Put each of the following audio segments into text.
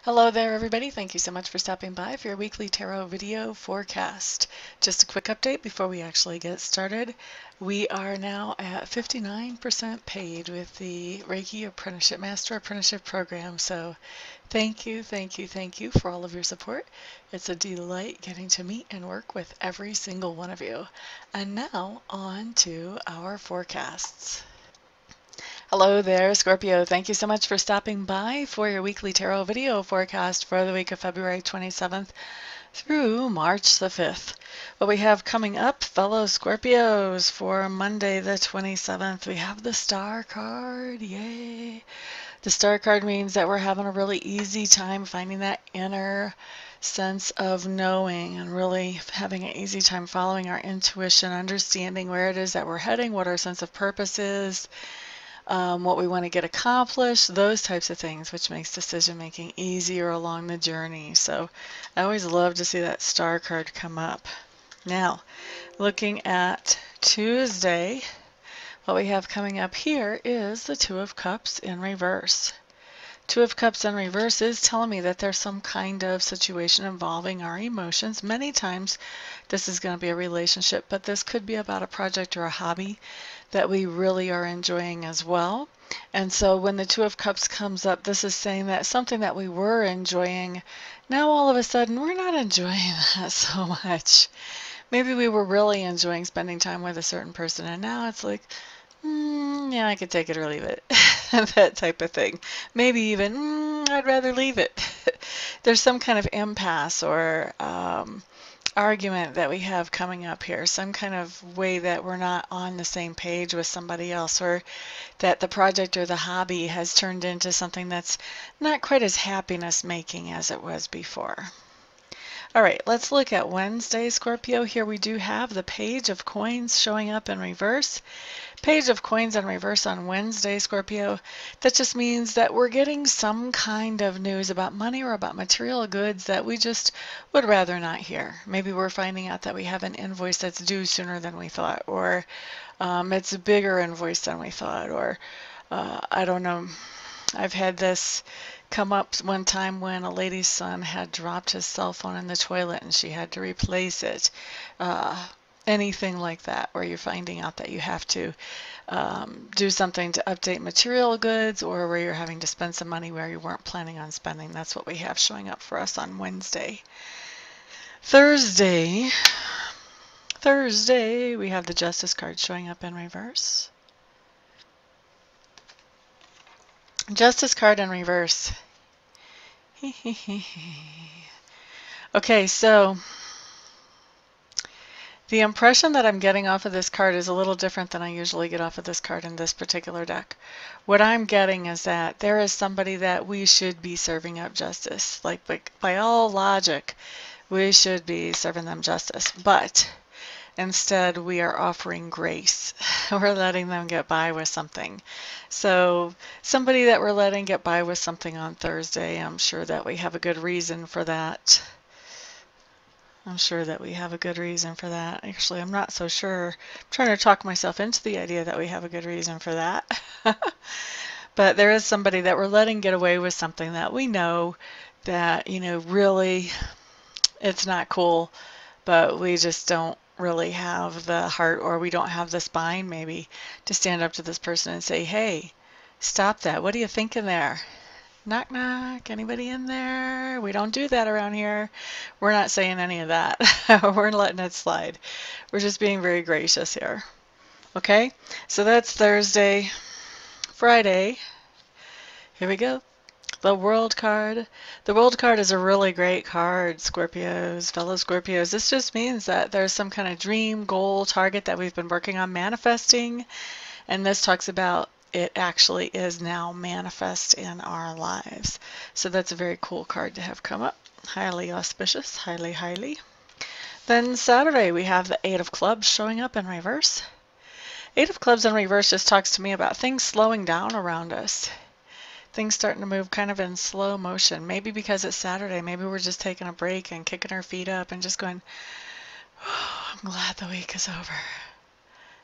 Hello there, everybody. Thank you so much for stopping by for your weekly tarot video forecast. Just a quick update before we actually get started. We are now at 59% paid with the Reiki Master Apprenticeship Program. So thank you for all of your support. It's a delight getting to meet and work with every single one of you. And now on to our forecasts. Hello there, Scorpio. Thank you so much for stopping by for your weekly tarot video forecast for the week of February 27th through March the 5th. What we have coming up, fellow Scorpios, for Monday the 27th, we have the Star card. Yay! The Star card means that we're having a really easy time finding that inner sense of knowing and really having an easy time following our intuition, understanding where it is that we're heading, what our sense of purpose is, what we want to get accomplished, those types of things, which makes decision making easier along the journey. So I always love to see that Star card come up. Now, looking at Tuesday, what we have coming up here is the Two of Cups in reverse. Two of Cups in reverse is telling me that there's some kind of situation involving our emotions. Many times this is going to be a relationship, but this could be about a project or a hobby that we really are enjoying as well. And so when the Two of Cups comes up, this is saying that something that we were enjoying, now all of a sudden we're not enjoying that so much. Maybe we were really enjoying spending time with a certain person, and now it's like, yeah, I could take it or leave it. That type of thing. Maybe even, I'd rather leave it. There's some kind of impasse or argument that we have coming up here, some kind of way that we're not on the same page with somebody else, or that the project or the hobby has turned into something that's not quite as happiness making as it was before. All right, let's look at Wednesday, Scorpio. Here we do have the Page of Coins showing up in reverse. Page of Coins in reverse on Wednesday, Scorpio. That just means that we're getting some kind of news about money or about material goods that we just would rather not hear. Maybe we're finding out that we have an invoice that's due sooner than we thought, or it's a bigger invoice than we thought, or I don't know. I've had this come up one time when a lady's son had dropped his cell phone in the toilet and she had to replace it. Anything like that, where you're finding out that you have to do something to update material goods, or where you're having to spend some money where you weren't planning on spending. That's what we have showing up for us on Wednesday. Thursday, we have the Justice card showing up in reverse. Justice card in reverse. Okay, so the impression that I'm getting off of this card is a little different than I usually get off of this card in this particular deck. What I'm getting is that there is somebody that we should be serving up justice. Like by all logic, we should be serving them justice. But instead, we are offering grace. We're letting them get by with something. So somebody that we're letting get by with something on Thursday, I'm sure that we have a good reason for that. Actually, I'm not so sure. I'm trying to talk myself into the idea that we have a good reason for that. But there is somebody that we're letting get away with something that we know that, really it's not cool, but we just don't really have the heart, or we don't have the spine maybe to stand up to this person and say, hey, stop that. What are you thinking there? Knock, knock. Anybody in there? We don't do that around here. We're not saying any of that. We're letting it slide. We're just being very gracious here. Okay? So that's Thursday. Friday. Here we go. The World card. The World card is a really great card, Scorpios, fellow Scorpios. This just means that there's some kind of dream, goal, target that we've been working on manifesting. And this talks about it actually is now manifest in our lives. So that's a very cool card to have come up. Highly auspicious, highly. Then Saturday we have the Eight of Clubs showing up in reverse. Eight of Clubs in reverse just talks to me about things slowing down around us. Things starting to move kind of in slow motion. Maybe because it's Saturday, maybe we're just taking a break and kicking our feet up and just going, oh, I'm glad the week is over.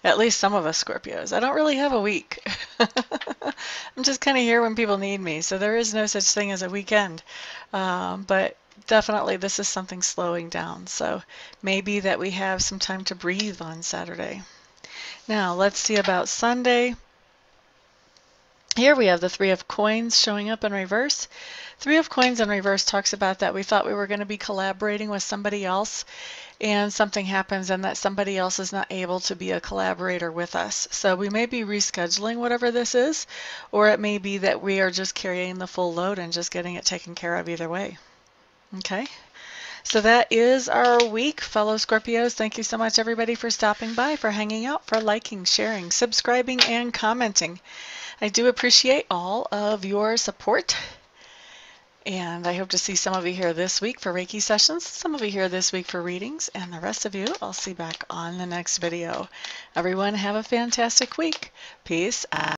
At least some of us Scorpios. I don't really have a week. I'm just kind of here when people need me, so there is no such thing as a weekend. But definitely this is something slowing down, so maybe that we have some time to breathe on Saturday. Now let's see about Sunday. Here we have the Three of Coins showing up in reverse. Three of Coins in reverse talks about that we thought we were going to be collaborating with somebody else, and something happens and that somebody else is not able to be a collaborator with us. So we may be rescheduling whatever this is, or it may be that we are just carrying the full load and just getting it taken care of either way. Okay, so that is our week, fellow Scorpios. Thank you so much, everybody, for stopping by, for hanging out, for liking, sharing, subscribing, and commenting. I do appreciate all of your support. And I hope to see some of you here this week for Reiki sessions, some of you here this week for readings, and the rest of you I'll see back on the next video. Everyone have a fantastic week. Peace out.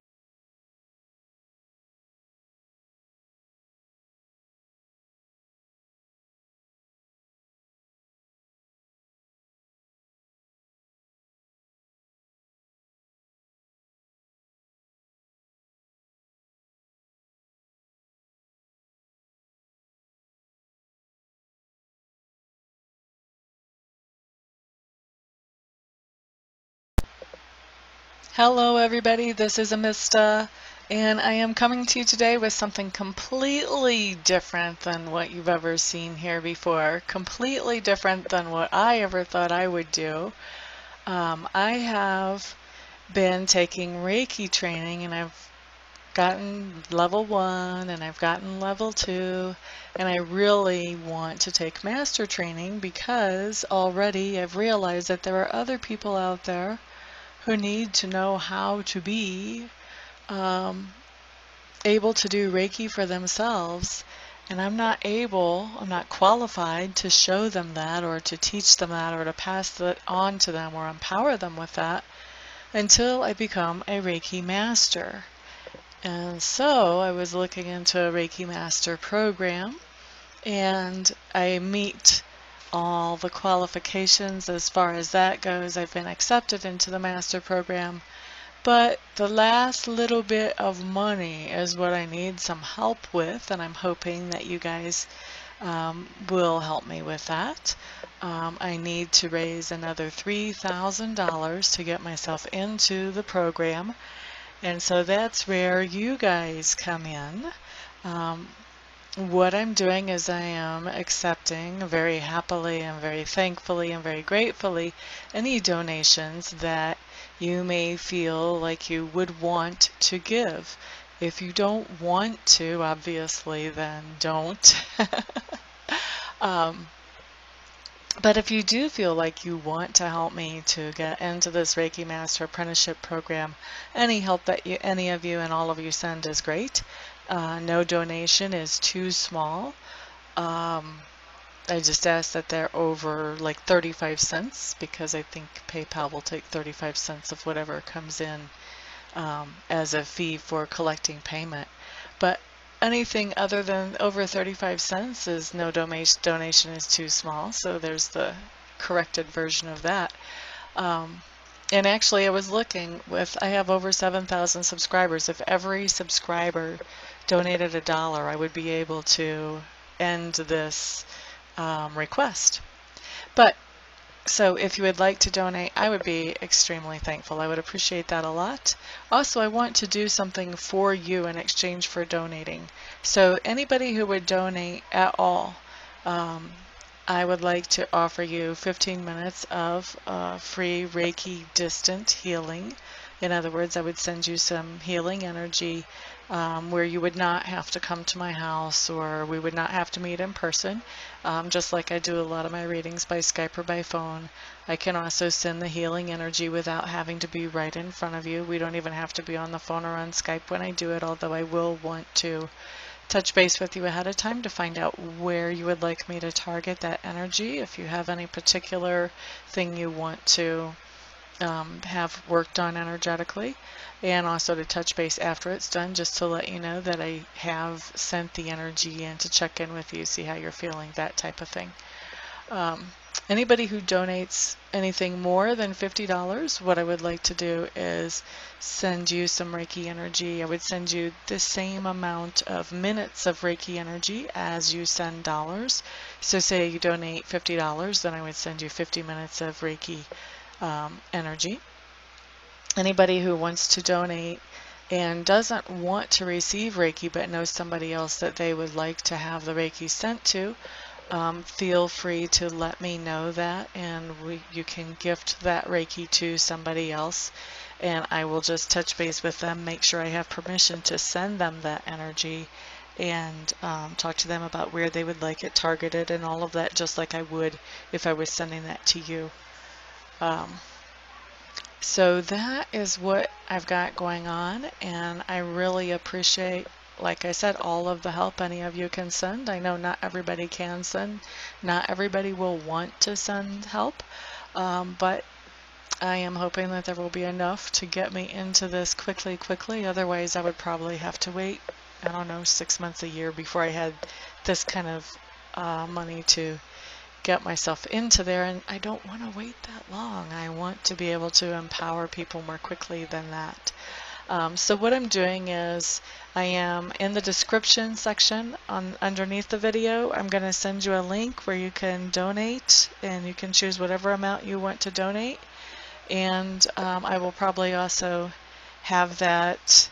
Hello everybody, this is Amista, and I am coming to you today with something completely different than what you've ever seen here before, completely different than what I ever thought I would do. I have been taking Reiki training, and I've gotten level 1 and I've gotten level 2, and I really want to take master training because already I've realized that there are other people out there who need to know how to be able to do Reiki for themselves, and I'm not qualified to show them that or to teach them that or to pass that on to them or empower them with that until I become a Reiki Master. And so I was looking into a Reiki Master Program, and I meet all the qualifications as far as that goes. I've been accepted into the Master Program, but the last little bit of money is what I need some help with, and I'm hoping that you guys will help me with that. I need to raise another $3,000 to get myself into the program, and so that's where you guys come in. What I'm doing is I am accepting very happily and very thankfully and very gratefully any donations that you may feel like you would want to give. If you don't want to, obviously, then don't. But if you do feel like you want to help me to get into this Reiki Master Apprenticeship Program, any help that any of you and all of you send is great. No donation is too small. I just ask that they're over like 35 cents because I think PayPal will take 35 cents of whatever comes in as a fee for collecting payment. But anything other than over 35 cents is no donation is too small. So there's the corrected version of that. And actually I was looking I have over 7,000 subscribers. If every subscriber donated $1, I would be able to end this request. But so if you would like to donate, I would be extremely thankful. I would appreciate that a lot. Also, I want to do something for you in exchange for donating. So anybody who would donate at all, I would like to offer you 15 minutes of free Reiki distant healing. In other words, I would send you some healing energy where you would not have to come to my house, or we would not have to meet in person, just like I do a lot of my readings by Skype or by phone. I can also send the healing energy without having to be right in front of you. We don't even have to be on the phone or on Skype when I do it, although I will want to touch base with you ahead of time to find out where you would like me to target that energy. If you have any particular thing you want to have worked on energetically, and also to touch base after it's done just to let you know that I have sent the energy in to check in with you, see how you're feeling, that type of thing. Anybody who donates anything more than $50, what I would like to do is send you some Reiki energy. I would send you the same amount of minutes of Reiki energy as you send dollars. So say you donate $50, then I would send you 50 minutes of Reiki energy. Anybody who wants to donate and doesn't want to receive Reiki but knows somebody else that they would like to have the Reiki sent to, feel free to let me know that, and you can gift that Reiki to somebody else, and I will just touch base with them, make sure I have permission to send them that energy, and talk to them about where they would like it targeted and all of that, just like I would if I was sending that to you. So that is what I've got going on, and I really appreciate, like I said, all of the help any of you can send. I know not everybody can send, not everybody will want to send help, but I am hoping that there will be enough to get me into this quickly. Otherwise I would probably have to wait, I don't know, 6 months, a year before I had this kind of money to get myself into there, and I don't want to wait that long. I want to be able to empower people more quickly than that. So what I'm doing is I am in the description section underneath the video. I'm going to send you a link where you can donate, and you can choose whatever amount you want to donate, and I will probably also have that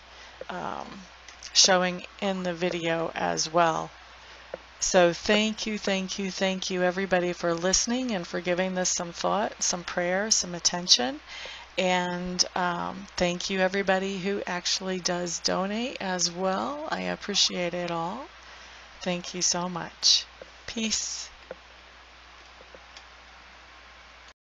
showing in the video as well. So thank you everybody for listening and for giving this some thought, some prayer, some attention. And thank you everybody who actually does donate as well. I appreciate it all. Thank you so much. Peace.